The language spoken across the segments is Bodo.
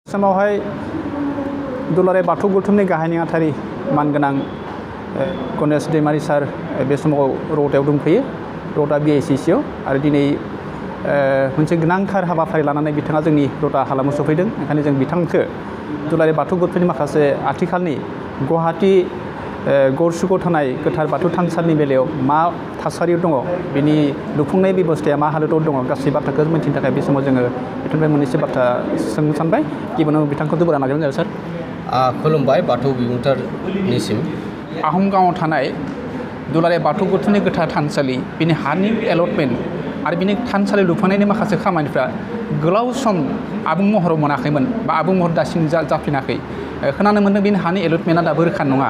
समावहाय दुलाराय बाथौ गौथुमनि गाहाय नेहाथारि मानगोनां गणेश दैमारि सार बे समाव रौतायाव दंफैयो रौता BICC आव आरो दिनै मोनसे गोनांथार हाबाफारि लानानै बिथाङा जोंनि रौता हालामाव सफैदों। ओंखायनो जों बिथांखौ दुलाराय बाथौ गौथुमनि माखासे आथिखालनि गुवाहाटी गरसुगाव थानाय गोथार बाथौ थानसालिनि बेलायाव मा थासारियाव दङ, बिनि लुफुंनाय बेबस्थाया मा हालोदाव दङ, गासै बाथ्राखौ मिथिनो थाखाय बे समाव जोङो बिथांनिफ्राय मोननैसो बाथ्रा सोंनो सानबाय। गिबियावनो बिथांखौ दुबारा नागिरनाय जाबाय सार। खुलुमबाय बाथौ बिबुंसारनिसिम। आहमगावआव थानाय दुलाराय बाथौ गौथुमनि गोथार थानसालि बिनि हानि एलटमेन्ट आरो बिनि थानसालि लुफुंनायनि माखासे खामानिफ्रा गोलाव सम आबुं महराव मोनाखैमोन बा आबुं महर दासिम जाफिनाखै। खोनानो मोन्दों बिनि हानि एलटमेन्टआ दाबो रोखा नङा।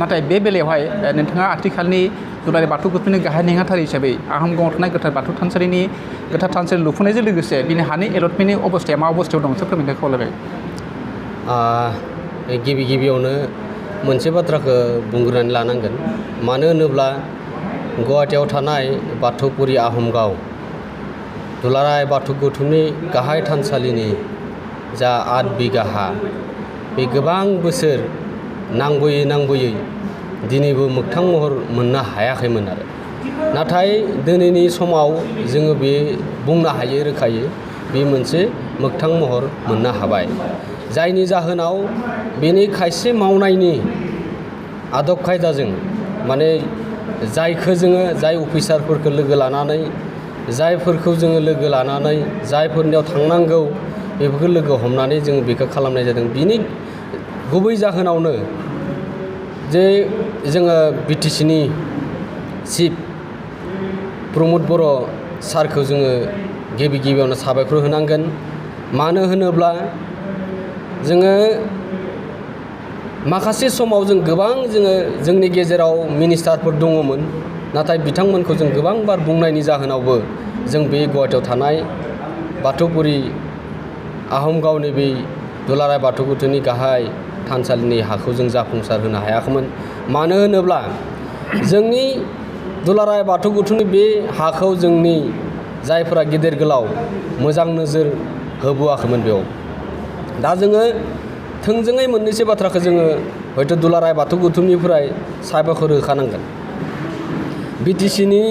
नाथाय बे बेलायावहाय नोंथाङा आथिखालनि दुलाराय बाथौ गौथुमनि गाहाय नेहाथारि हिसाबै आहमगावआव थानाय गोथार बाथौ थानसालि लुफुंनायजों लोगोसे बिनि हानि एलटमेन्टनि अबस्थाया मा अबस्थायाव दं एसे फोरमायनो खावलायबाय। गिबियावनो मोनसे बाथ्राखौ बुंग्रोनानै लानांगोन। मानो होनोब्ला गुवाहाटीयाव थानाय बाथौपुरि आहमगाव दुलाराय बाथौ गौथुमनि गाहाय थानसालिनि जा 8 बिगा हा, बे गोबां बोसोर नांबोयै दिनैबो मोगथां महर मोननो हायाखैमोन आरो। नाथाय दिनैनि समाव जोङो बे बुंनो हायो रोखायै बे मोनसे मोगथां महर मोननो हाबाय। जायनि जाहोनाव बेनि खायसे मावनायनि आदब खायदाजों माने जाय अफिसारफोरखौ लोगो लानानै जायफोरनियाव थांनांगौ बेफोरखौ लोगो हमनानै जों बेखौ खालामनाय जादों। बिनि गुबै जाहोनावनो जे जोङो BTCनि चिफ प्रमद बर' सारखौ जोङो गिबियावनो साबायखर होनांगोन। मानो होनोब्ला जोङो माखासे समाव जोंनि गेजेराव मिनिस्टारफोर दङमोन, नाथाय बिथांमोनखौ जों गोबां बार बुंनायनि जाहोनावबो जों बे गुवाहाटीयाव थानाय बाथौपुरि आहमगावनि बे दुलाराय बाथौ गौथुमनि गाहाय थानसालिनि हाखौ जों जाफुंसार होनो हायाखैमोन। मानो होनोब्ला जोंनि दुलाराय बाथौ गौथुमनि बे हाखौ जोंनि जायफोरा गेदेर गोलाव मोजां नोजोर होबोआखैमोन बेयाव। दा जोङो थोंजोङै मोननैसो बाथ्राखौ जोङो हयथ' दुलाराय बाथौ गौथुमनिफ्राय साबायखर होखानांगोन। BTCनि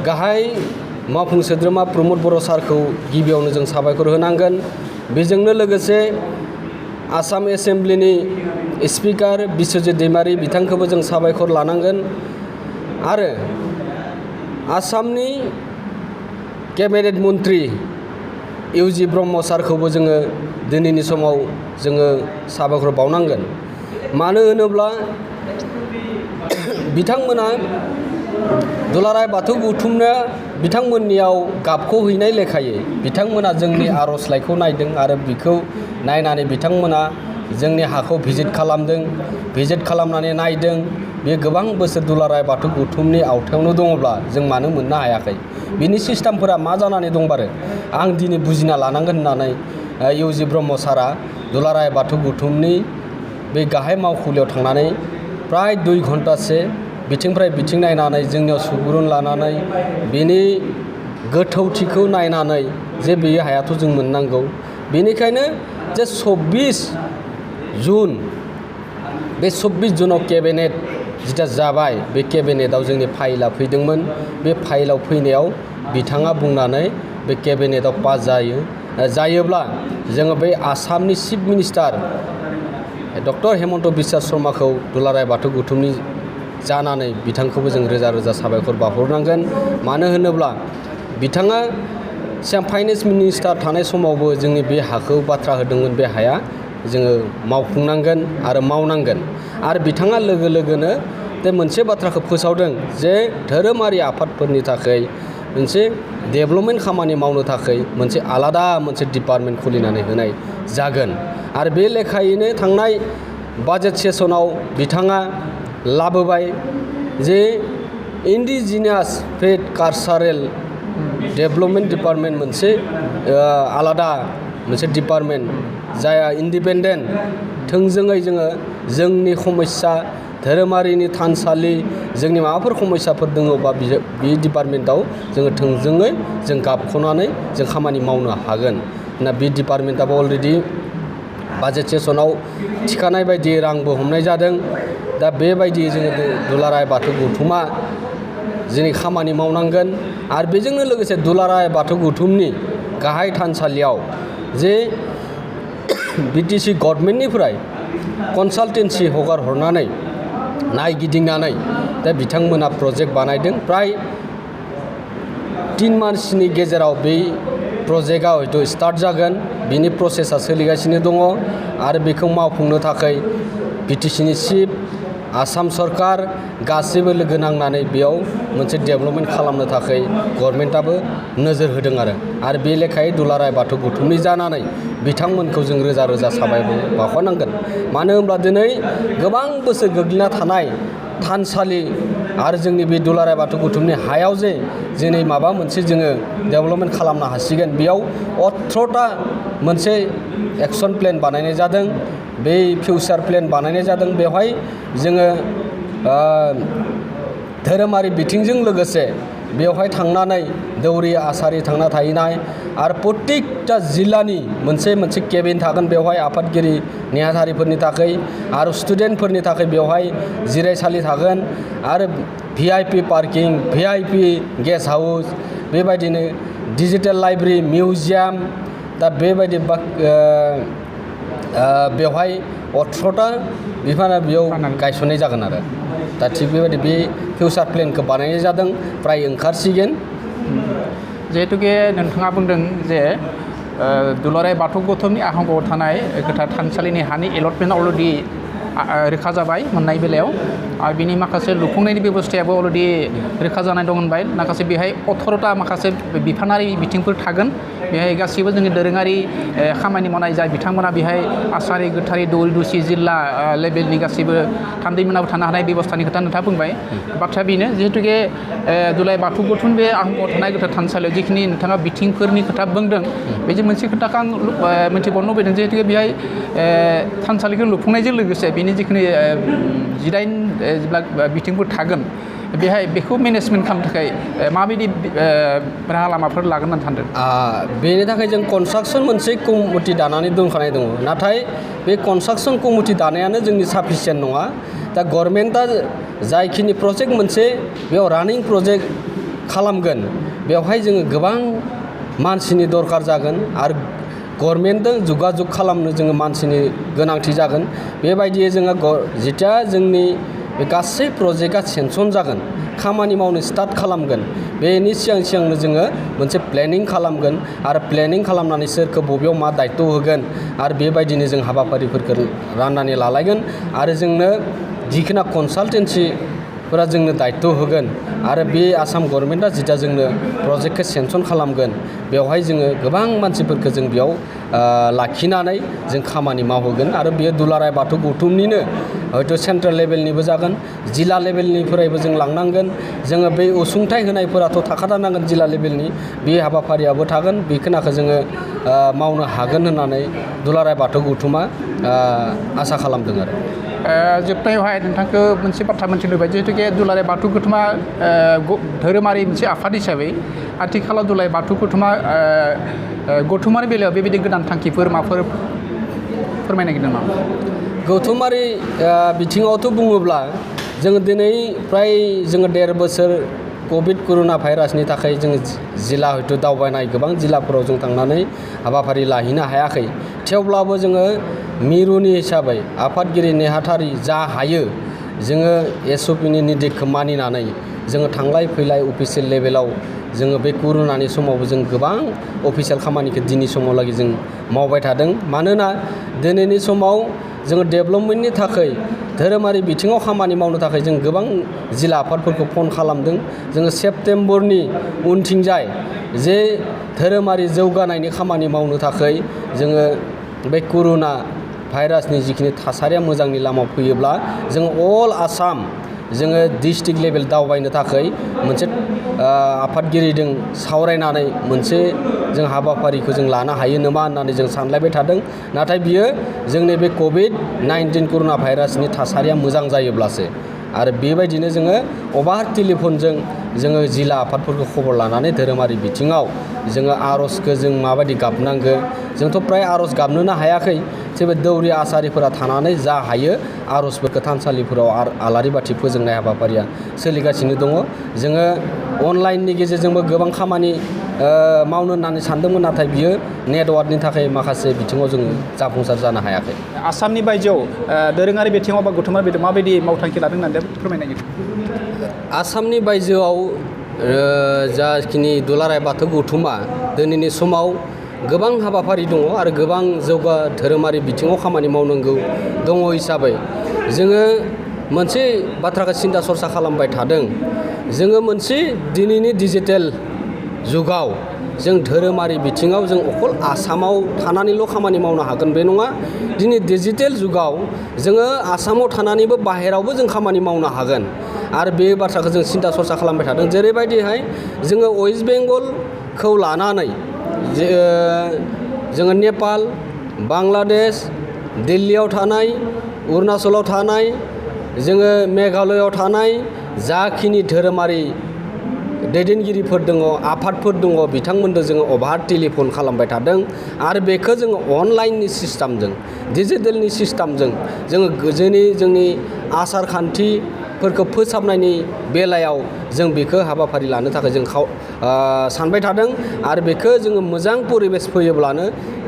गाहाय मावफुं सोद्रोमा प्रमद बर' सारखौ गिबियावनो जों साबायखर होनांगोन। बेजोंनो लोगोसे आसाम एसेम्ब्लिनि स्पिकार बिस्वजित दैमारि बिथांखौबो जों साबायखर लानांगोन। आरो आसामनि केबिनेट मन्त्रि UG ब्रह्म सारखौबो जोङो दिनैनि समाव जोङो साबायखर बावनांगोन। मानो होनोब्ला बिथांमोना दुलाराय बाथौ गौथुमनो बिथांमोननियाव गाबखौ हैनाय लेखायै बिथांमोना जोंनि आर'जलाइखौ नायदों आरो बिखौ नायनानै बिथांमोना जोंनि हाखौ भिजिट खालामनानै नायदों। बे गोबां बोसोर दुलाराय बाथौ गौथुमनि आवथायावनो दङब्ला जों मानो मोननो हायाखै, बिनि सिस्टेमफोरा मा जानानै दंबारो आं दिनै बुजिना लानांगोन होननानै UG ब्रह्म सारा दुलाराय बाथौ गौथुमनि बे गाहाय मावखुलियाव थांनानै प्राय 2 घन्टासो बिथिंनिफ्राय बिथिं नायनानै जोंनियाव सुबुरुन लानानै बिनि गोथौथिखौ नायनानै जे बे हायाथ' जों मोननांगौ। बेनिखायनो जे 24 जुन बे 24 जुनाव केबिनेट जिथा जाबाय, बे केबिनेटआव जोंनि फाइलआ फैदोंमोन। बे फाइलाव फैनायाव बिथाङा बुंनानै बे केबिनेटआव पास जायोब्ला जोङो बै आसामनि chief minister doctor Himanta Biswa शर्माखौ दुलाराय बाथौ गौथुमनि जानानै बिथांखौबो जों रोजा साबायखर बावहरनांगोन। मानो होनोब्ला बिथाङा फाइनेन्स मिनिस्टार थानाय समावबो जोंनि बे हाखौ बाथ्रा होदोंमोन। बे हाया जोङो मावफुंनांगोन आरो मावनांगोन। आरो बिथाङा लोगोनो बे मोनसे बाथ्राखौ फोसावदों जे धोरोमारि आफादफोरनि थाखाय मोनसे डेभेलपमेन्ट खामानि मावनो थाखाय मोनसे आलादा डिपार्टमेन्ट खुलिनानै होनाय जागोन। आरो बे लेखायैनो थांनाय बाजेट सेसनाव बिथाङा लाबोबाय जे इन्डिजिनियास फेथ कालचारेल डेभेलपमेन्ट डिपार्टमेन्ट मोनसे आलादा डिपार्टमेन्ट जाया इन्डिपेन्डेन्ट थोंजोङै जोंनि समस्या धोरोमारिनि थानसालि जोंनि माबाफोर समस्याफोर दङबा बे डिपार्टमेन्टआव जोङो थोंजोङै गाबख'नानै जों खामानि मावनो हागोन। बे डिपार्टमेन्टआबो अलरेडि बाजेट सेसनाव थिखानाय बायदि रांबो हमनाय जादों। दा बेबायदि जोङो दुलाराय बाथौ गौथुमा जोंनि खामानि मावनांगोन आरो बेजोंनो लोगोसे दुलाराय बाथौ गौथुमनि गाहाय थानसालियाव जे बिटिसि गभर्नमेन्टनिफ्राय कनसालटेन्सि हगार हरनानै नायगिदिंनानै दा बिथांमोना प्रजेक्ट बानायदों। प्राय 3 मासनि गेजेराव बे प्रजेक्टआ हयथ' स्टार्ट जागोन। बिनि प्रसेसा सोलिगासिनो दङ आरो बेखौ मावफुंनो थाखाय बिटिसिनि चिफ आसाम सरकार गासैबो लोगो नांनानै बेयाव मोनसे डेभेलपमेन्ट खालामनो थाखाय गभर्नमेन्टआबो नोजोर होदों आरो बे लेखायै दुलाराय बाथौ गौथुमनि जानानै बिथांमोनखौ जों रोजा रोजा साबायखर बावहरनांगोन। मानो होनब्ला दिनै गोबां बोसोर गोग्लैना थानाय थानसालि आरो जोंनि बे दुलाराय बाथौ गौथुमनि हायाव जे दिनै माबा मोनसे जोङो डेभेलपमेन्ट खालामनो हासिगोन बेयाव 18टा मोनसे एक्सन प्लेन बानायनाय जादों। बे फिउचार प्लेन बानायनाय जादों। बेवहाय जोङो धोरोमारि बिथिंजों लोगोसे बेवहाय थांनानै दौरि आसारि थांना थाहैनाय आरो प्रत्येकटा जिल्लानि मोनसे मोनसे केबिन थागोन बेवहाय आफादगिरि नेहाथारिफोरनि थाखाय आरो स्टुडेन्टफोरनि थाखाय बेवहाय जिरायसालि थागोन आरो VIP parking VIP guest house बेबायदिनो डिजिटेल लाइब्रेरि मिउजियाम दा बेबायदि बेवहाय 18टा बिफाना बेयाव गायसननाय जागोन आरो दा थिग बेबायदि बे फिउचार प्लेनखौ बानायनाय जादों प्राय ओंखारसिगोन। जिहेतुके नोंथाङा बुंदों जे दुलाराय बाथौ गौथुमनि आहंआव थानाय गोथार थानसालिनि हानि एलटमेन्ट अलरेडि रोखा जाबाय मोननाय बेलायाव आरो बिनि माखासे लुफुंनायनि बेबस्थायाबो अलरेडि रोखा जानाय दं होनबाय। माखासे बेहाय 18टा माखासे बिफानारि बिथिंफोर थागोन। बेहाय गासैबो जोंनि दोरोङारि खामानि मावनाय जाय बिथांमोना बेहाय आसारि गोथारि दौरि दुसि जिल्ला लेभेलनि गासैबो थान्दैमोनाबो थानो हानाय बेबस्थानि खोथा नोंथाङा बुंबाय। बाथ्राया बेनो जिहेतुके दुलाराय बाथौ गौथुम बे आहंआव थानाय गोथार थानसालियाव जिखिनि नोंथाङा बिथिंफोरनि खोथा बुंदों बेजों मोनसे खोथाखौ आं मोनथिबावनो लुबैदों जिहेतुके बेहाय थानसालिखौ लुफुंनायजों लोगोसे बिनि जिखिनि 19 बिथिंफोर थागोन बेहाय बेखौ मेनेजमेन्ट खालामनो थाखाय माबायदि राहा लामाफोर लागोन होननानै सानदों? बेनि थाखाय जों कनस्ट्राक्सन मोनसे कमिटि दानानै दोनखानाय दङ। नाथाय बे कनस्ट्राक्सन कमिटि दानायानो जोंनि साफिसियेन्ट नङा। दा गभर्नमेन्टआ जायखिनि प्रजेक्ट मोनसे बेयाव रानिं प्रजेक्ट खालामगोन बेवहाय जोङो गोबां मानसिनि दरकार जागोन आरो गभर्नमेन्टजों जगाजग खालामनो जोङो मानसिनि गोनांथि जागोन। बेबायदियै जोङो जिथिया जोंनि बे गासै प्रजेक्टआ सेंसन जागोन खामानि मावनो स्टार्ट खालामगोन बेनि सिगांनो जोङो मोनसे प्लेनिं खालामगोन आरो प्लेनिं खालामनानै सोरखौ बबेयाव मा दायित्व होगोन आरो बेबायदिनो जों हाबाफारिफोरखौ राननानै लालायगोन आरो जोंनो जिखिना कनसालटेन्सिफोरा जोंनो दायित्व होगोन आरो बे आसाम गभर्नमेन्टआ जिथा जोंनो प्रजेक्टखौ सेंसन खालामगोन बेवहाय जोङो गोबां मानसिफोरखौ जों बेयाव लाखिनानै जों खामानि मावहोगोन आरो बेयो दुलाराय बाथौ गौथुमनिनो हयथ' सेन्ट्रेल लेभेलनिबो जागोन जिल्ला लेभेलनिफ्रायबो जों लांनांगोन। जोङो बै अनसुंथाइ होनायफोराथ' थाखाथारनांगोन जिल्ला लेभेलनि बे हाबाफारियाबो थागोन बेखिनिखौ जोङो मावनो हागोन होननानै दुलाराय बाथौ गौथुमा आसा खालामदों आरो जोबनायावहाय नोंथांखौ मोनसे बाथ्रा मोनथिनो लुबैबाय जिहेतुके दुलाराय बाथौ गौथुमा धोरोमारि मोनसे आफाद हिसाबै आथिखालाव दुलाराय बाथौ गौथुमा गौथुमारि बेलायाव बेबायदि गोदान थांखिफोर माफोर फोरमायनो नागिरदों नामा? गौथुमारि बिथिङावथ' बुङोब्ला जोङो दिनै फ्राय जोङो 1.5 बोसोर कभिड कर'ना भाइरासनि थाखाय जोङो जिल्ला हयथ' दावबायनाय गोबां जिल्लाफोराव जों थांनानै हाबाफारि लाहैनो हायाखै। थेवब्लाबो जोङो मिरुनि हिसाबै आफादगिरि नेहाथारि जा हायो जोङो SOPनि निर्देशखौ मानिनानै जोङो थांलाय फैलाय अफिसियेल लेभेलाव जोङो बे कर'नानि समावबो जों गोबां अफिसियेल खामानिखौ दिनै समावलागि जों मावबाय थादों। मानोना दिनैनि समाव जोङो डेभेलपमेन्टनि थाखाय धोरोमारि बिथिङाव खामानि मावनो थाखाय जों गोबां जिल्ला आफादफोरखौ फन खालामदों। जोङो सेप्तेम्बरनि उनथिंजाय जे धोरोमारि जौगानायनि खामानि मावनो थाखाय जोङो बे कर'ना भाइरासनि जिखिनि थासारिया मोजांनि लामायाव फैयोब्ला जोङो अल आसाम जोङो डिस्ट्रिक्ट लेभेल दावबायनो थाखाय मोनसे आफादगिरिजों सावरायनानै मोनसे जों हाबाफारिखौ जों लानो हायो नामा होननानै जों सानलायबाय थादों। नाथाय बियो जोंनि बे COVID-19 कर'ना भाइरासनि थासारिया मोजां जायोब्लासो आरो बेबायदिनो जोङो अभार टेलिफनजों जोङो जिल्ला आफादफोरखौ खबर लानानै धोरोमारि बिथिङाव जोङो आर'जखौ जों माबायदि गाबनांगो जोंथ' फ्राय आर'ज गाबनोनो हायाखै जेबो दौरि आसारिफोरा थानानै जा हायो आर'जफोरखौ थानसालिफोराव आलारि बाथि फोजोंनाय हाबाफारिया सोलिगासिनो दङ जोङो अनलाइननि गेजेरजोंबो गोबां खामानि मावनो होननानै सानदोंमोन नाथाय बियो नेटवार्कनि थाखाय माखासे बिथिङाव जोङो जाफुंसार जानो हायाखै आसामनि बायजोआव दोरोङारि बिथिङाव बा गौथुमारि बिथिङाव माबायदि मावथांखि लादों होननानै फोरमायनो नागिरदों आसामनि बायजोआव जाखिनि दुलाराय बाथौ गौथुमा दिनैनि समाव गोबां हाबाफारि दङ आरो गोबां जौगा धोरोमारि बिथिङाव खामानि मावनांगौ दङ हिसाबै जोङो मोनसे बाथ्राखौ सिन्था सरसा खालामबाय थादों जोङो मोनसे दिनैनि डिजिटेल जुगाव जों धोरोमारि बिथिङाव जों अकल आसामाव थानानैल' खामानि मावनो हागोन बे नङा दिनै डिजिटेल जुगाव जोङो आसामाव थानानैबो बाहेरावबो जों खामानि मावनो हागोन आरो बे बाथ्राखौ जों सिन्था सरसा खालामबाय थादों जेरैबायदिहाय जोङो वेस्ट बेंगलखौ लानानै जोङो नेपाल बांलादेश दिल्लीयाव थानाय अरुणाचलाव थानाय जोङो मेघालयआव थानाय जाखिनि धोरोमारि दैदेनगिरिफोर दङ आफादफोर दङ बिथांमोनजों जोङो अभार टेलिफन खालामबाय थादों आरो बेखौ जोङो अनलाइननि सिस्टेमजों डिजिटेलनि सिस्टेमजों जोङो जोंनि आसार खान्थिफोरखौ फोसाबनायनि बेलायाव जों बेखौ हाबाफारि लानो थाखाय जों सानबाय थादों आरो बेखौ जोङो मोजां परिबेस फैयोब्लानो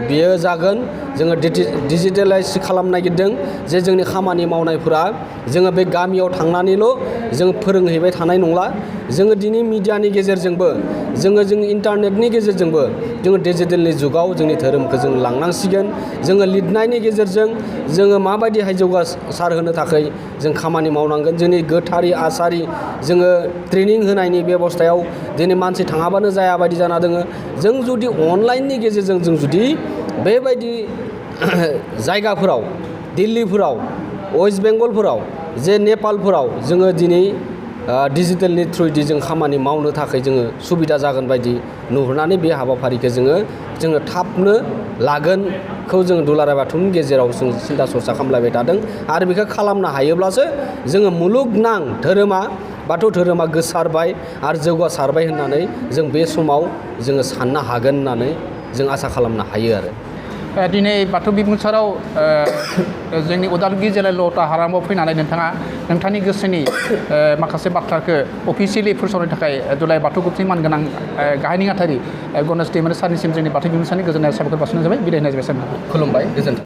बियो जागोन जोङो डिजिटेलाइज खालामनो नागिरदों जे जोंनि खामानि मावनायफोरा जोङो बे गामियाव थांनानैल' जों फोरोंहैबाय थानाय नंला जोङो दिनै मिडियानि गेजेरजोंबो जोङो इन्टारनेटनि गेजेरजोंबो जोङो डिजिटेलनि जुगाव जोंनि धोरोमखौ जों लांनांसिगोन जोङो लिरनायनि गेजेरजों जोङो माबायदिहाय जौगासार होनो थाखाय जों खामानि मावनांगोन जोंनि गोथारि आसारि जोङो ट्रेनिं होनायनि बेबस्थायाव दिनै मानसि थाङाबानो जाया बायदि जाना दोङो जों जुदि अनलाइननि गेजेरजों जों जुदि बेबायदि जायगाफोराव दिल्लीफोराव वेस्ट बेंगलफोराव जे नेपालफोराव जोङो दिनै डिजिटेलनि थ्रुयै जों खामानि मावनो थाखाय जोङो सुबिदा जागोन बायदि नुहुरनानै बे हाबाफारिखौ जोङो थाबनो लागोनखौ जोङो दुलाराय बाथौनि गेजेराव जों सिन्था सरसा खालामलायबाय थादों आरो बेखौ खालामनो हायोब्लासो जोङो मुलुगनां धोरोमा बाथौ धोरोमा गोसारबाय आरो जौगासारबाय होननानै जों बे समाव जोङो साननो हागोन होननानै जों आसा खालामनो हायो आरो दिनै बाथौ बिबुंसाराव जोंनि उदालगुरि जिल्ला लता हारामाव फैनानै नोंथांनि गोसोनि माखासे बाथ्राखौ अफिसियेलि फोसावनो थाखाय दुलाराय बाथौ गौथुमनि मानगोनां गाहाय नेहाथारि गणेश दैमारि सारनिसिम जोंनि बाथौ बिबुंसारनि गोजोननाय साबायखर बावहरनाय जाबाय बिदाय होनाय जाबाय सार खुलुमबाय गोजोन्थों